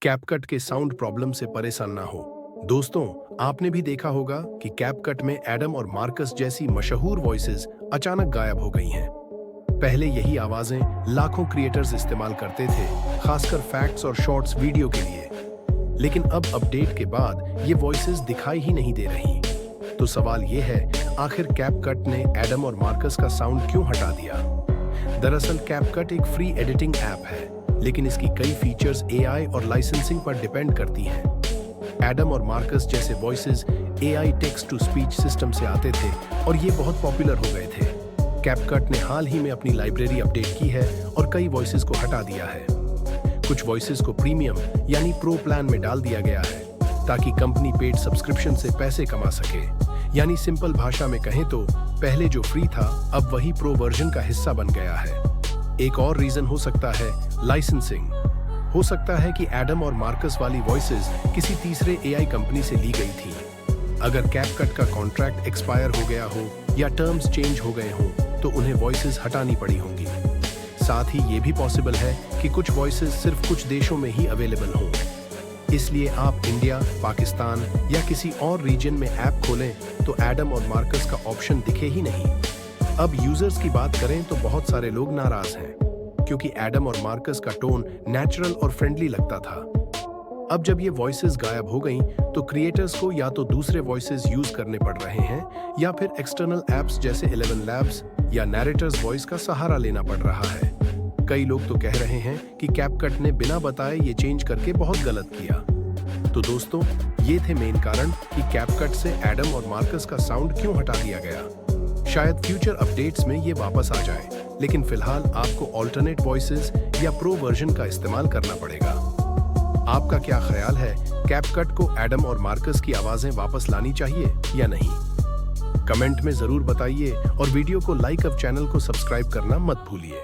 CapCut के sound problem से परेशान ना हो। दोस्तों, आपने भी देखा होगा कि कैपकट में एडम और मार्कस जैसी मशहूर वॉइसेस अचानक गायब हो गई हैं। पहले यही आवाजें लाखों क्रिएटर्स इस्तेमाल करते थे, खासकर फैक्ट्स और शॉर्ट्स वीडियो के लिए। लेकिन अब अपडेट के बाद ये वॉइसेस दिखाई ही नहीं दे रही। तो सवाल ये है, आखिर कैपकट ने एडम और मार्कस का साउंड क्यों हटा दिया? दरअसल कैपकट एक फ्री एडिटिंग ऐप है, लेकिन इसकी कई फीचर्स एआई और लाइसेंसिंग पर डिपेंड करती हैं। एडम और मार्कस जैसे voices AI text to speech system से आते थे और ये बहुत पॉपुलर हो गए थे। कैपकट ने हाल ही में अपनी लाइब्रेरी अपडेट की है और कई वॉइसेस को हटा दिया है। कुछ वॉइसेस को प्रीमियम यानी प्रो प्लान में डाल दिया गया है, ताकि कंपनी पेड सब्सक्रिप्शन से पैसे कमा सके। यानी सिंपल भाषा में कहें तो पहले जो फ्री था, अब वही प्रो वर्जन का हिस्सा बन गया है। एक और रीजन हो सकता है लाइसेंसिंग। हो सकता है कि एडम और मार्कस वाली वॉइसेस किसी तीसरे एआई कंपनी से ली गई थी। अगर कैपकट का कॉन्ट्रैक्ट एक्सपायर हो गया हो या टर्म्स चेंज हो गए हों, तो उन्हें वॉइसेस हटानी पड़ी होंगी। साथ ही ये भी पॉसिबल है कि कुछ वॉइसेस सिर्फ कुछ देशों में ही अवेलेबल हों। इसलिए आप इंडिया, पाकिस्तान या किसी और रीजन में ऐप खोलें तो एडम और मार्कस का ऑप्शन दिखे ही नहीं। अब यूजर्स की बात करें तो बहुत सारे लोग नाराज हैं, क्योंकि एडम और मार्कस का टोन नेचुरल और फ्रेंडली लगता था। अब जब ये वॉइसेस गायब हो गईं, तो क्रिएटर्स को या तो दूसरे वॉइसेस यूज करने पड़ रहे हैं या फिर एक्सटर्नल ऐप्स जैसे 11 लैब्स या नैरेटर्स वॉइस का सहारा लेना पड़ रहा है। कई लोग तो कह रहे हैं कि कैपकट ने बिना बताए ये चेंज करके बहुत गलत किया। तो दोस्तों, ये थे मेन कारण कि कैपकट से एडम और मार्कस का साउंड क्यों हटा दिया गया। शायद फ्यूचर अपडेट्स में ये वापस आ जाए, लेकिन फिलहाल आपको ऑल्टरनेट वॉइसेस या प्रो वर्जन का इस्तेमाल करना पड़ेगा। आपका क्या ख्याल है, कैपकट को एडम और मार्कस की आवाजें वापस लानी चाहिए या नहीं? कमेंट में जरूर बताइए और वीडियो को लाइक और चैनल को सब्सक्राइब करना मत भूलिए।